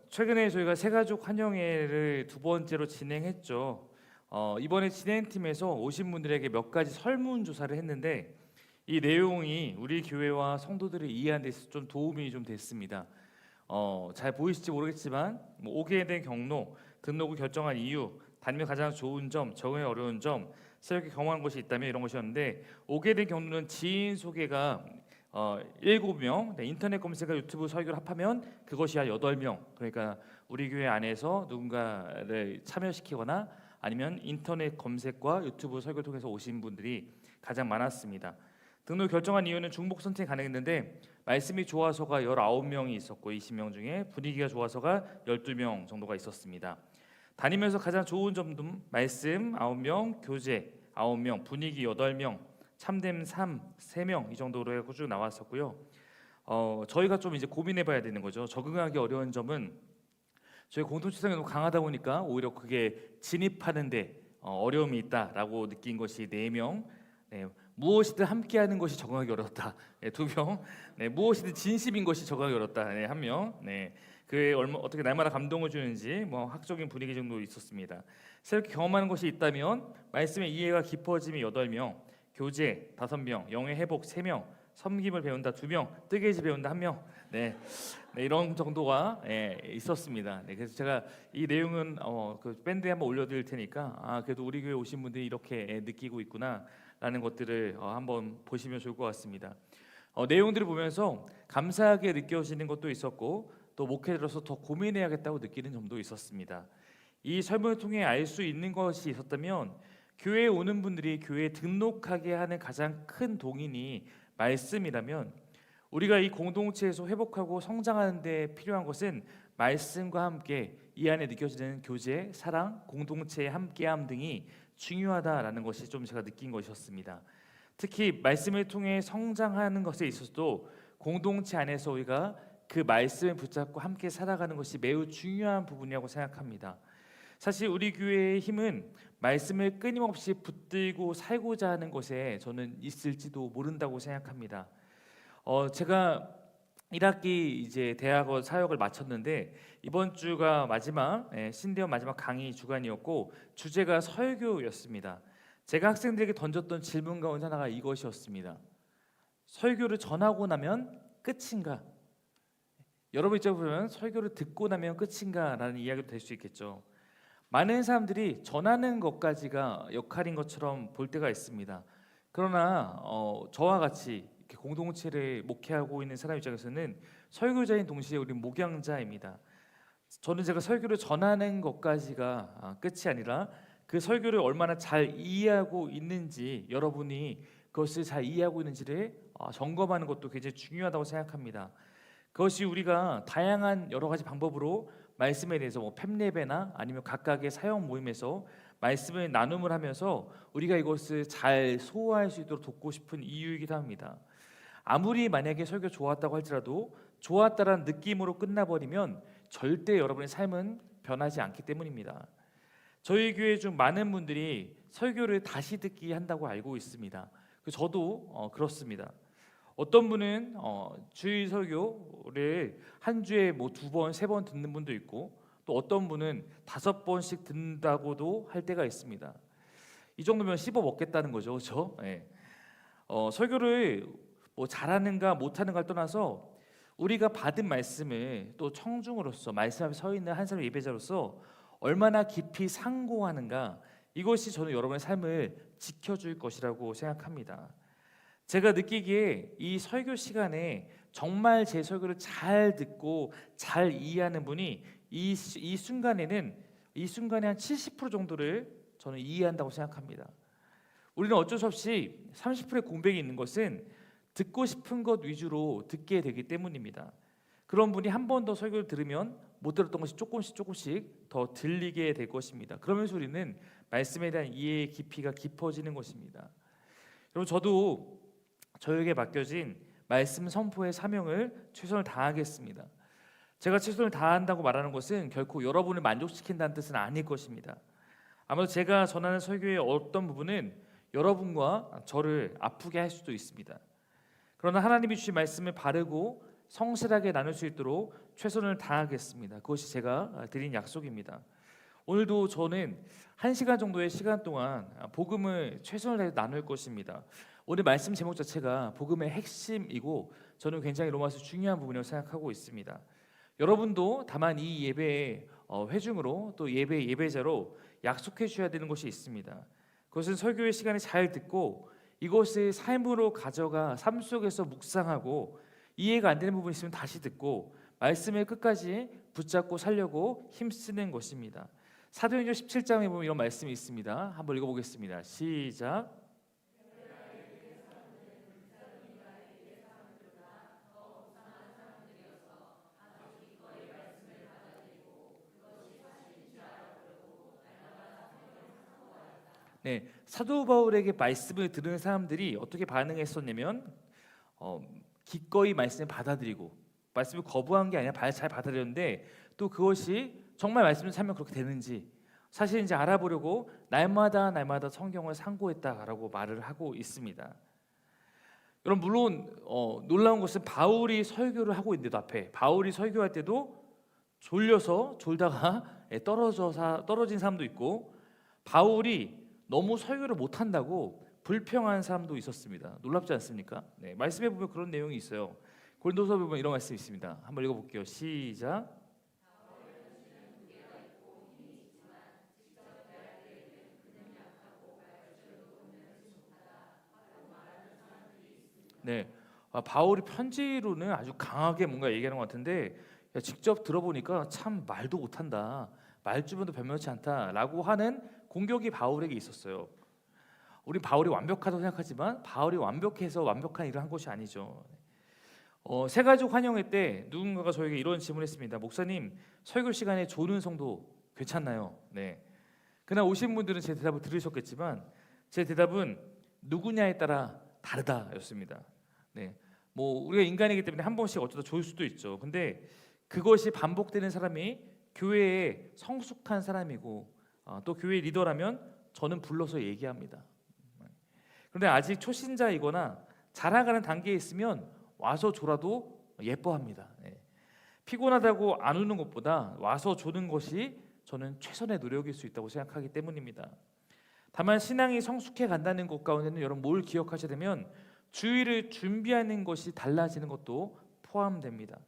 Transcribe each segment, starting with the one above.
최근에 저희가 새가족 환영회를 두 번째로 진행했죠. 이번에 진행팀에서 오신 분들에게 몇 가지 설문조사를 했는데 이 내용이 우리 교회와 성도들을 이해하는 데 있어서 좀 도움이 좀 됐습니다. 잘 보이실지 모르겠지만 오게 된 경로, 등록을 결정한 이유, 다니면 가장 좋은 점, 적응이 어려운 점, 새롭게 경험한 것이 있다면 이런 것이었는데 오게 된 경로는 지인 소개가 7명, 인터넷 검색과 유튜브 설교를 합하면 그것이 한 8명. 그러니까 우리 교회 안에서 누군가를 참여시키거나 아니면 인터넷 검색과 유튜브 설교를 통해서 오신 분들이 가장 많았습니다. 등록 결정한 이유는 중복 선택이 가능했는데 말씀이 좋아서가 19명이 있었고 20명 중에 분위기가 좋아서가 12명 정도가 있었습니다. 다니면서 가장 좋은 점도 말씀 9명, 교제 9명, 분위기 8명, 참됨 3명 이 정도로 해서 쭉 나왔었고요. 저희가 좀 이제 고민해봐야 되는 거죠. 적응하기 어려운 점은 저희 공동체성이 너무 강하다 보니까 오히려 그게 진입하는데 어려움이 있다라고 느낀 것이 4명. 무엇이든 함께하는 것이 적응하기 어렵다. 2명. 무엇이든 진심인 것이 적응하기 어렵다. 1명. 그게 어떻게 날마다 감동을 주는지 학적인 분위기 정도 있었습니다. 새롭게 경험하는 것이 있다면 말씀의 이해가 깊어짐이 8명, 교제 5명, 영의 회복 3명, 섬김을 배운다 2명, 뜨개질 배운다 1명. 이런 정도가 있었습니다. 그래서 제가 이 내용은 그 밴드에 한번 올려드릴 테니까 그래도 우리 교회 오신 분들이 이렇게 느끼고 있구나라는 것들을 한번 보시면 좋을 것 같습니다. 내용들을 보면서 감사하게 느껴지는 것도 있었고 또 목회자로서 더 고민해야겠다고 느끼는 점도 있었습니다. 이 설문을 통해 알 수 있는 것이 있었다면 교회에 오는 분들이 교회에 등록하게 하는 가장 큰 동인이 말씀이라면 우리가 이 공동체에서 회복하고 성장하는 데 필요한 것은 말씀과 함께 이 안에 느껴지는 교제, 사랑, 공동체의 함께함 등이 중요하다라는 것이 좀 제가 느낀 것이었습니다. 특히 말씀을 통해 성장하는 것에 있어서도 공동체 안에서 우리가 그 말씀을 붙잡고 함께 살아가는 것이 매우 중요한 부분이라고 생각합니다. 사실 우리 교회의 힘은 말씀을 끊임없이 붙들고 살고자 하는 것에 저는 있을지도 모른다고 생각합니다. 제가 1학기 이제 대학원 사역을 마쳤는데 이번 주가 마지막 신대원 마지막 강의 주간이었고 주제가 설교였습니다. 제가 학생들에게 던졌던 질문 가운데 하나가 이것이었습니다. 설교를 전하고 나면 끝인가? 여러분 입장에서 보면 설교를 듣고 나면 끝인가라는 이야기도 될 수 있겠죠. 많은 사람들이 전하는 것까지가 역할인 것처럼 볼 때가 있습니다. 그러나 저와 같이 이렇게 공동체를 목회하고 있는 사람 입장에서는 설교자인 동시에 우리 목양자입니다. 저는 제가 설교를 전하는 것까지가 끝이 아니라 그 설교를 얼마나 잘 이해하고 있는지 여러분이 그것을 잘 이해하고 있는지를 점검하는 것도 굉장히 중요하다고 생각합니다. 그것이 우리가 다양한 여러 가지 방법으로 말씀에 대해서 팸예배나 아니면 각각의 사역 모임에서 말씀을 나눔을 하면서 우리가 이것을 잘 소화할 수 있도록 돕고 싶은 이유이기도 합니다. 아무리 만약에 설교 좋았다고 할지라도 좋았다라는 느낌으로 끝나버리면 절대 여러분의 삶은 변하지 않기 때문입니다. 저희 교회 중 많은 분들이 설교를 다시 듣기 한다고 알고 있습니다. 저도 그렇습니다. 어떤 분은 주일 설교를 한 주에 2번, 3번 듣는 분도 있고 또 어떤 분은 5번씩 듣는다고도 할 때가 있습니다. 이 정도면 씹어 먹겠다는 거죠, 그렇죠? 설교를 잘하는가 못하는가를 떠나서 우리가 받은 말씀을 또 청중으로서 말씀 앞에 서 있는 한 사람 예배자로서 얼마나 깊이 상고하는가 이것이 저는 여러분의 삶을 지켜줄 것이라고 생각합니다. 제가 느끼기에 이 설교 시간에 정말 제 설교를 잘 듣고 잘 이해하는 분이 이 순간에 한 70% 정도를 저는 이해한다고 생각합니다. 우리는 어쩔 수 없이 30%의 공백이 있는 것은 듣고 싶은 것 위주로 듣게 되기 때문입니다. 그런 분이 한 번 더 설교를 들으면 못 들었던 것이 조금씩 더 들리게 될 것입니다. 그러면서 우리는 말씀에 대한 이해의 깊이가 깊어지는 것입니다. 여러분 저도 저에게 맡겨진 말씀 선포의 사명을 최선을 다하겠습니다. 제가 최선을 다한다고 말하는 것은 결코 여러분을 만족시킨다는 뜻은 아닐 것입니다. 아마도 제가 전하는 설교의 어떤 부분은 여러분과 저를 아프게 할 수도 있습니다. 그러나 하나님이 주신 말씀을 바르고 성실하게 나눌 수 있도록 최선을 다하겠습니다. 그것이 제가 드린 약속입니다. 오늘도 저는 1시간 정도의 시간 동안 복음을 최선을 다해 나눌 것입니다. 오늘 말씀 제목 자체가 복음의 핵심이고 저는 굉장히 로마서 중요한 부분이라고 생각하고 있습니다. 여러분도 다만 이 예배의 회중으로 또 예배자로 약속해 주셔야 되는 것이 있습니다. 그것은 설교의 시간에 잘 듣고 이것을 삶으로 가져가 삶 속에서 묵상하고 이해가 안 되는 부분이 있으면 다시 듣고 말씀을 끝까지 붙잡고 살려고 힘쓰는 것입니다. 사도행전 17장에 보면 이런 말씀이 있습니다. 한번 읽어보겠습니다. 시작. 네, 사도 바울에게 말씀을 들은 사람들이 어떻게 반응했었냐면 기꺼이 말씀을 받아들이고 말씀을 거부한 게 아니라 잘 받아들였는데 또 그것이 정말 말씀을 살면 그렇게 되는지 사실 이제 알아보려고 날마다 성경을 상고했다라고 말을 하고 있습니다. 여러분 물론 놀라운 것은 바울이 설교를 하고 있는데도 앞에 바울이 설교할 때도 졸다가 떨어진 사람도 있고 바울이 너무 설교를 못한다고 불평하는 사람도 있었습니다. 놀랍지 않습니까? 네, 말씀해 보면 그런 내용이 있어요. 고린도서 보면 이런 말씀이 있습니다. 한번 읽어볼게요. 시작. 네, 바울이 편지로는 아주 강하게 뭔가 얘기하는 것 같은데 직접 들어보니까 참 말도 못한다, 말주변도 변변치 않다라고 하는 공격이 바울에게 있었어요. 우리 바울이 완벽하다고 생각하지만 바울이 완벽해서 완벽한 일을 한 것이 아니죠. 새가족 환영회 때 누군가가 저에게 이런 질문했습니다. 목사님, 설교 시간에 조는 성도 괜찮나요? 네. 그날 오신 분들은 제 대답을 들으셨겠지만 제 대답은 누구냐에 따라 다르다였습니다. 네. 뭐 우리가 인간이기 때문에 한 번씩 어쩌다 졸 수도 있죠. 근데 그것이 반복되는 사람이 교회에 성숙한 사람이고 또 교회 리더라면 저는 불러서 얘기합니다. 그런데 아직 초신자이거나 자라가는 단계에 있으면 와서 졸아도 예뻐합니다. 피곤하다고 안 우는 것보다 와서 조는 것이 저는 최선의 노력일 수 있다고 생각하기 때문입니다. 다만 신앙이 성숙해 간다는 것 가운데는 여러분 뭘 기억하셔야 되면 주일을 준비하는 것이 달라지는 것도 포함됩니다.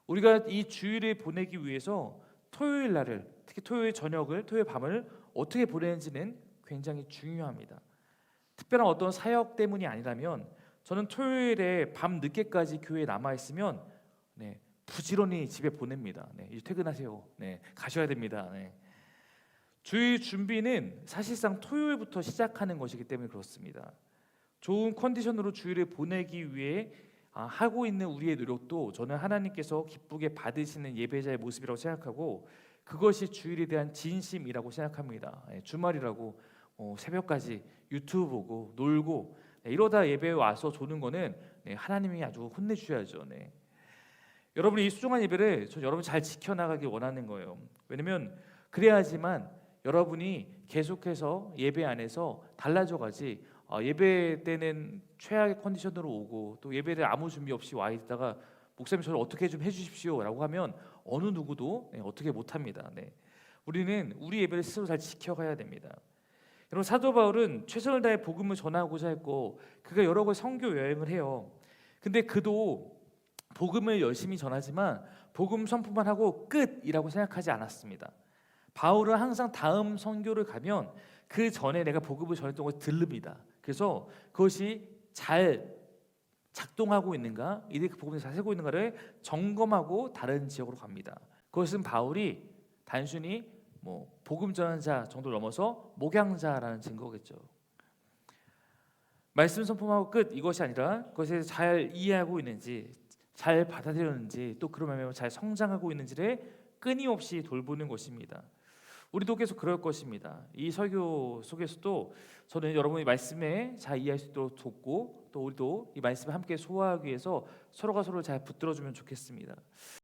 우리가 이 주일을 보내기 위해서 토요일 날을 특히 토요일 저녁을 토요일 밤을 어떻게 보내는지는 굉장히 중요합니다. 특별한 어떤 사역 때문이 아니라면 저는 토요일에 밤 늦게까지 교회에 남아 있으면 부지런히 집에 보냅니다. 이제 퇴근하세요. 가셔야 됩니다. 주일 준비는 사실상 토요일부터 시작하는 것이기 때문에 그렇습니다. 좋은 컨디션으로 주일을 보내기 위해 하고 있는 우리의 노력도 저는 하나님께서 기쁘게 받으시는 예배자의 모습이라고 생각하고 그것이 주일에 대한 진심이라고 생각합니다. 주말이라고 새벽까지 유튜브 보고 놀고 이러다 예배에 와서 조는 거는 하나님이 아주 혼내주셔야죠. 여러분이 이 수중한 예배를 여러분 잘 지켜나가길 원하는 거예요. 왜냐면 그래야지만 여러분이 계속해서 예배 안에서 달라져가지 예배 때는 최악의 컨디션으로 오고 또 예배를 아무 준비 없이 와 있다가 목사님 저를 어떻게 좀 해주십시오라고 하면 어느 누구도 어떻게 못합니다. 우리는 우리 예배를 스스로 잘 지켜가야 됩니다. 여러분 사도 바울은 최선을 다해 복음을 전하고자 했고 그가 여러 번 선교 여행을 해요. 근데 그도 복음을 열심히 전하지만 복음 선포만 하고 끝이라고 생각하지 않았습니다. 바울은 항상 다음 선교를 가면 그 전에 내가 복음을 전했던 것을 들릅니다. 그래서 그것이 잘 작동하고 있는가, 이들이 그 복음을 잘 살고 있는가를 점검하고 다른 지역으로 갑니다. 그것은 바울이 단순히 복음 전환자 정도를 넘어서 목양자라는 증거겠죠. 말씀 선포하고 끝 이것이 아니라 그것에 잘 이해하고 있는지, 잘 받아들였는지, 또 그러면 잘 성장하고 있는지를 끊임없이 돌보는 것입니다. 우리도 계속 그럴 것입니다. 이 설교 속에서도 저는 여러분이 말씀에 잘 이해할 수 있도록 돕고 또 우리도 이 말씀을 함께 소화하기 위해서 서로가 서로를 잘 붙들어주면 좋겠습니다.